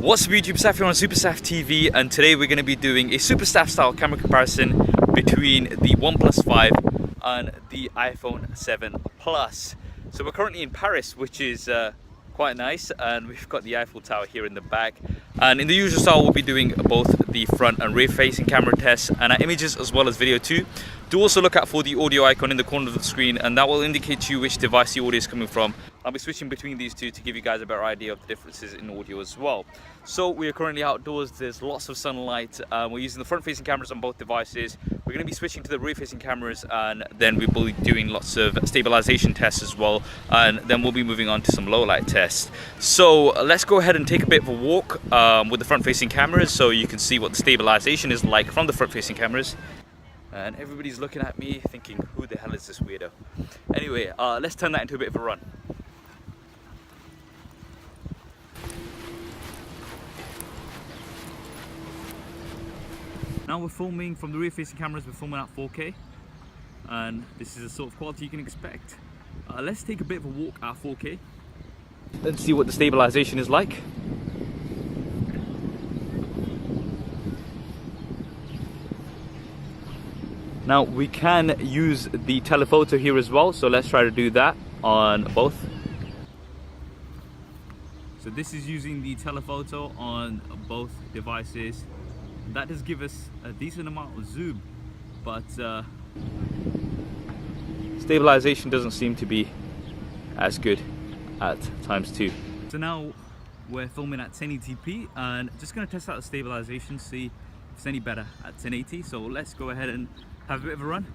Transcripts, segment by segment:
What's up YouTube, Saf here on Supersaf TV, and today we're going to be doing a Supersaf style camera comparison between the OnePlus 5 and the iPhone 7 Plus. So we're currently in Paris, which is quite nice, and we've got the Eiffel Tower here in the back. And in the usual style, we'll be doing both the front and rear facing camera tests and our images as well as video too. Do also look out for the audio icon in the corner of the screen, and that will indicate to you which device the audio is coming from. I'll be switching between these two to give you guys a better idea of the differences in audio as well. So we are currently outdoors, there's lots of sunlight, we're using the front facing cameras on both devices. We're going to be switching to the rear facing cameras, and then we will be doing lots of stabilization tests as well, and then we'll be moving on to some low light tests. So let's go ahead and take a bit of a walk with the front facing cameras so you can see what the stabilization is like from the front facing cameras. And everybody's looking at me thinking, who the hell is this weirdo? Anyway, let's turn that into a bit of a run. Now we're filming from the rear facing cameras, we're filming at 4K, and this is the sort of quality you can expect. Let's take a bit of a walk at 4K. Let's see what the stabilization is like. Now we can use the telephoto here as well, so let's try to do that on both. So this is using the telephoto on both devices. That does give us a decent amount of zoom, but stabilization doesn't seem to be as good at times too. So now we're filming at 1080p and just going to test out the stabilization, see if it's any better at 1080. So let's go ahead and have a bit of a run.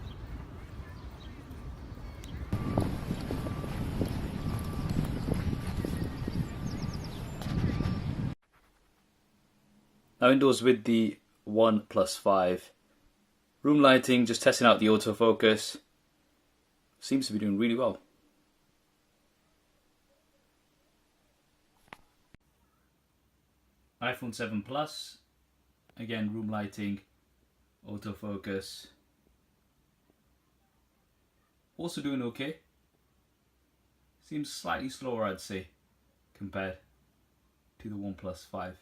Now indoors with the OnePlus 5. Room lighting, just testing out the autofocus. Seems to be doing really well. iPhone 7 Plus. Again, room lighting, autofocus. Also doing okay. Seems slightly slower, I'd say, compared to the OnePlus 5.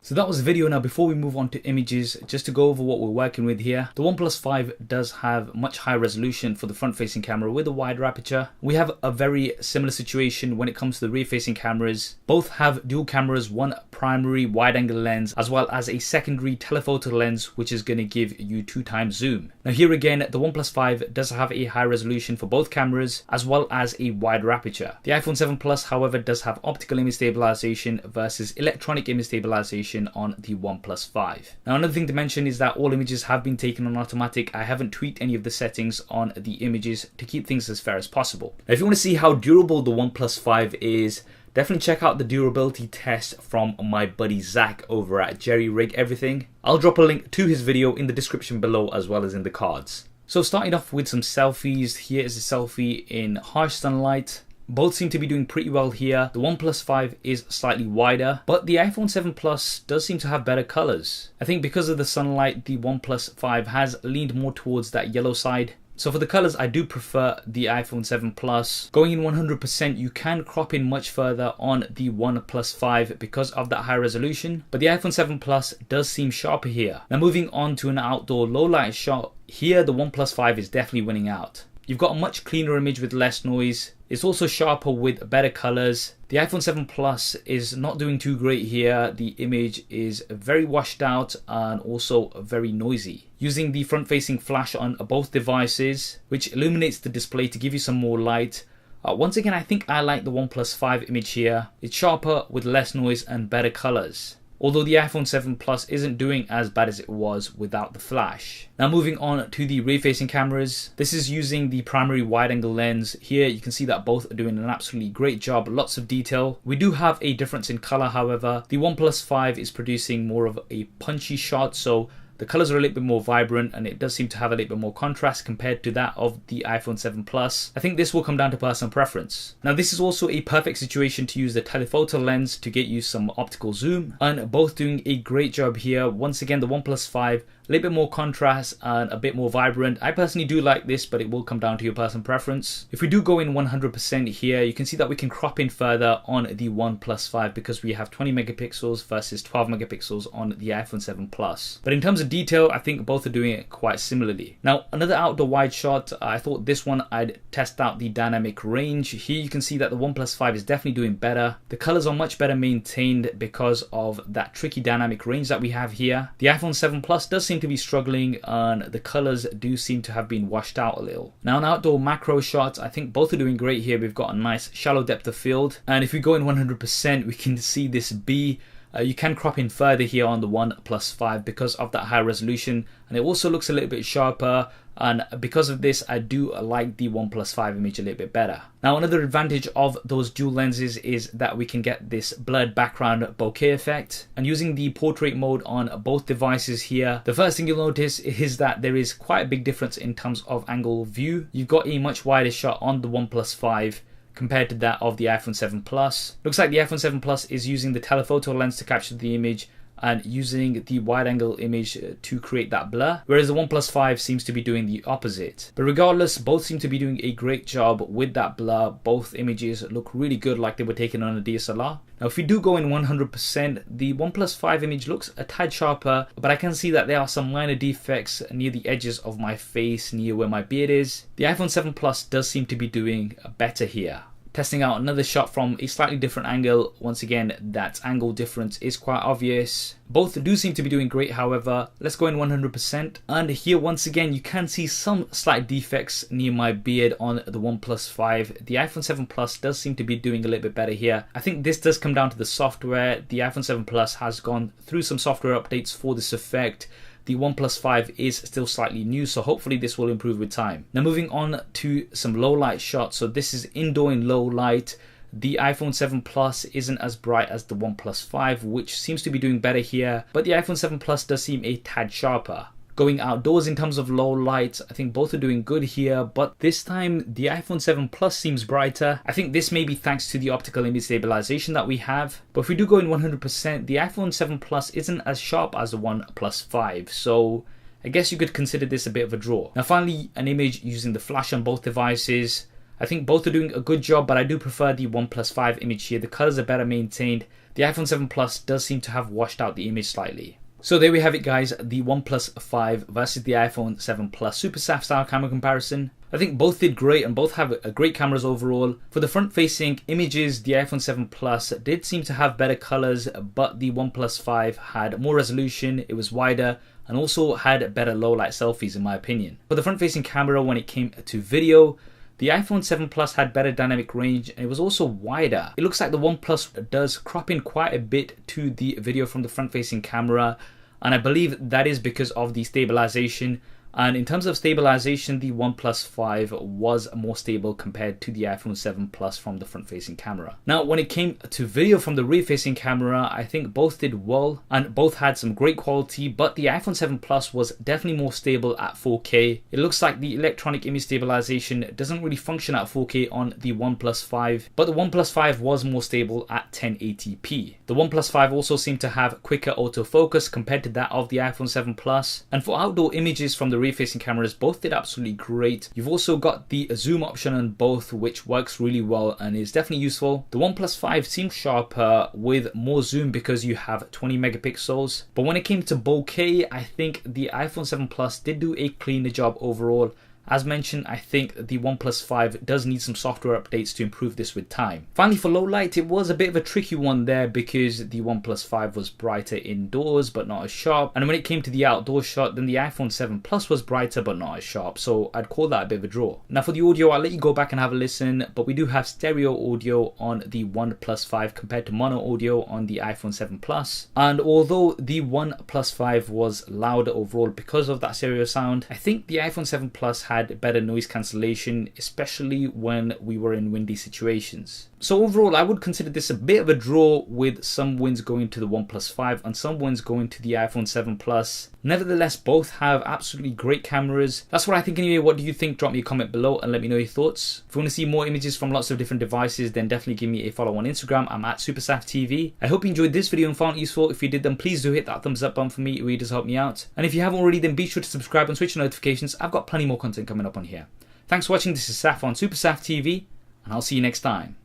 So that was the video. Now before we move on to images, just to go over what we're working with here. The OnePlus 5 does have much higher resolution for the front facing camera with a wider aperture. We have a very similar situation when it comes to the rear facing cameras. Both have dual cameras, one primary wide angle lens as well as a secondary telephoto lens, which is going to give you 2x zoom. Now here again, the OnePlus 5 does have a high resolution for both cameras as well as a wider aperture. The iPhone 7 Plus however does have optical image stabilization versus electronic image stabilization on the OnePlus 5. Now another thing to mention is that all images have been taken on automatic. I haven't tweaked any of the settings on the images to keep things as fair as possible. Now if you want to see how durable the OnePlus 5 is, definitely check out the durability test from my buddy Zach over at Jerry Rig Everything. I'll drop a link to his video in the description below as well as in the cards. So starting off with some selfies, here is a selfie in harsh sunlight. Both seem to be doing pretty well here. The OnePlus 5 is slightly wider, but the iPhone 7 Plus does seem to have better colors. I think because of the sunlight, the OnePlus 5 has leaned more towards that yellow side. So for the colors, I do prefer the iPhone 7 Plus. Going in 100%, you can crop in much further on the OnePlus 5 because of that high resolution, but the iPhone 7 Plus does seem sharper here. Now moving on to an outdoor low light shot, here the OnePlus 5 is definitely winning out. You've got a much cleaner image with less noise. It's also sharper with better colors. The iPhone 7 Plus is not doing too great here. The image is very washed out and also very noisy. Using the front facing flash on both devices, which illuminates the display to give you some more light. Once again, I think I like the OnePlus 5 image here. It's sharper with less noise and better colors. Although the iPhone 7 Plus isn't doing as bad as it was without the flash. Now moving on to the rear facing cameras. This is using the primary wide angle lens. Here you can see that both are doing an absolutely great job, lots of detail. We do have a difference in color however. The OnePlus 5 is producing more of a punchy shot, so The colors are a little bit more vibrant and it does seem to have a little bit more contrast compared to that of the iPhone 7 Plus. I think this will come down to personal preference. Now this is also a perfect situation to use the telephoto lens to get you some optical zoom, and both doing a great job here. Once again, the OnePlus 5, a little bit more contrast and a bit more vibrant. I personally do like this, but it will come down to your personal preference. If we do go in 100% here, you can see that we can crop in further on the OnePlus 5 because we have 20 megapixels versus 12 megapixels on the iPhone 7 Plus. But in terms of detail, I think both are doing it quite similarly. Now, another outdoor wide shot, I thought this one I'd test out the dynamic range. Here you can see that the OnePlus 5 is definitely doing better. The colors are much better maintained because of that tricky dynamic range that we have here. The iPhone 7 Plus does seem to be struggling and the colors do seem to have been washed out a little. Now, an outdoor macro shot, I think both are doing great here. We've got a nice shallow depth of field, and if we go in 100%, we can see this B. You can crop in further here on the OnePlus 5 because of that high resolution, and it also looks a little bit sharper, and because of this I do like the OnePlus 5 image a little bit better. Now, another advantage of those dual lenses is that we can get this blurred background bokeh effect, and using the portrait mode on both devices here, the first thing you'll notice is that there is quite a big difference in terms of angle view. You've got a much wider shot on the OnePlus 5 compared to that of the iPhone 7 Plus. Looks like the iPhone 7 Plus is using the telephoto lens to capture the image and using the wide angle image to create that blur, whereas the OnePlus 5 seems to be doing the opposite. But regardless, both seem to be doing a great job with that blur. Both images look really good, like they were taken on a DSLR. Now, if we do go in 100%, the OnePlus 5 image looks a tad sharper, but I can see that there are some minor defects near the edges of my face, near where my beard is. The iPhone 7 Plus does seem to be doing better here. Testing out another shot from a slightly different angle. Once again, that angle difference is quite obvious. Both do seem to be doing great, however. Let's go in 100%. And here, once again, you can see some slight defects near my beard on the OnePlus 5. The iPhone 7 Plus does seem to be doing a little bit better here. I think this does come down to the software. The iPhone 7 Plus has gone through some software updates for this effect. The OnePlus 5 is still slightly new, so hopefully this will improve with time. Now, moving on to some low light shots. So this is indoor in low light. The iPhone 7 Plus isn't as bright as the OnePlus 5, which seems to be doing better here, but the iPhone 7 Plus does seem a tad sharper. Going outdoors in terms of low light, I think both are doing good here, but this time the iPhone 7 Plus seems brighter. I think this may be thanks to the optical image stabilization that we have, but if we do go in 100%, the iPhone 7 Plus isn't as sharp as the OnePlus 5, so I guess you could consider this a bit of a draw. Now, finally, an image using the flash on both devices. I think both are doing a good job, but I do prefer the OnePlus 5 image here. The colors are better maintained. The iPhone 7 Plus does seem to have washed out the image slightly. So there we have it, guys, the OnePlus 5 versus the iPhone 7 Plus super SAF style camera comparison. I think both did great and both have great cameras overall. For the front facing images, the iPhone 7 Plus did seem to have better colors, but the OnePlus 5 had more resolution, it was wider, and also had better low light selfies in my opinion. For the front facing camera, when it came to video, the iPhone 7 Plus had better dynamic range and it was also wider. It looks like the OnePlus does crop in quite a bit to the video from the front facing camera, and I believe that is because of the stabilization. And in terms of stabilization, the OnePlus 5 was more stable compared to the iPhone 7 Plus from the front-facing camera. Now, when it came to video from the rear-facing camera, I think both did well and both had some great quality, but the iPhone 7 Plus was definitely more stable at 4K. It looks like the electronic image stabilization doesn't really function at 4K on the OnePlus 5, but the OnePlus 5 was more stable at 1080p. The OnePlus 5 also seemed to have quicker autofocus compared to that of the iPhone 7 Plus, and for outdoor images from the rear-facing cameras, both did absolutely great. You've also got the zoom option on both, which works really well and is definitely useful. The OnePlus 5 seems sharper with more zoom because you have 20 megapixels, but when it came to bokeh, I think the iPhone 7 Plus did do a cleaner job overall. As mentioned, I think the OnePlus 5 does need some software updates to improve this with time. Finally, for low light, it was a bit of a tricky one there because the OnePlus 5 was brighter indoors but not as sharp. And when it came to the outdoor shot, then the iPhone 7 Plus was brighter but not as sharp. So I'd call that a bit of a draw. Now for the audio, I'll let you go back and have a listen, but we do have stereo audio on the OnePlus 5 compared to mono audio on the iPhone 7 Plus. And although the OnePlus 5 was louder overall because of that stereo sound, I think the iPhone 7 Plus had had better noise cancellation, especially when we were in windy situations. So overall, I would consider this a bit of a draw, with some wins going to the OnePlus 5 and some wins going to the iPhone 7 Plus. Nevertheless, both have absolutely great cameras. That's what I think anyway. What do you think? Drop me a comment below and let me know your thoughts. If you want to see more images from lots of different devices, then definitely give me a follow on Instagram. I'm at SuperSafTV. I hope you enjoyed this video and found it useful. If you did, then please do hit that thumbs up button for me. It really does help me out. And if you haven't already, then be sure to subscribe and switch on notifications. I've got plenty more content coming up on here. Thanks for watching. This is Saf on SuperSafTV, and I'll see you next time.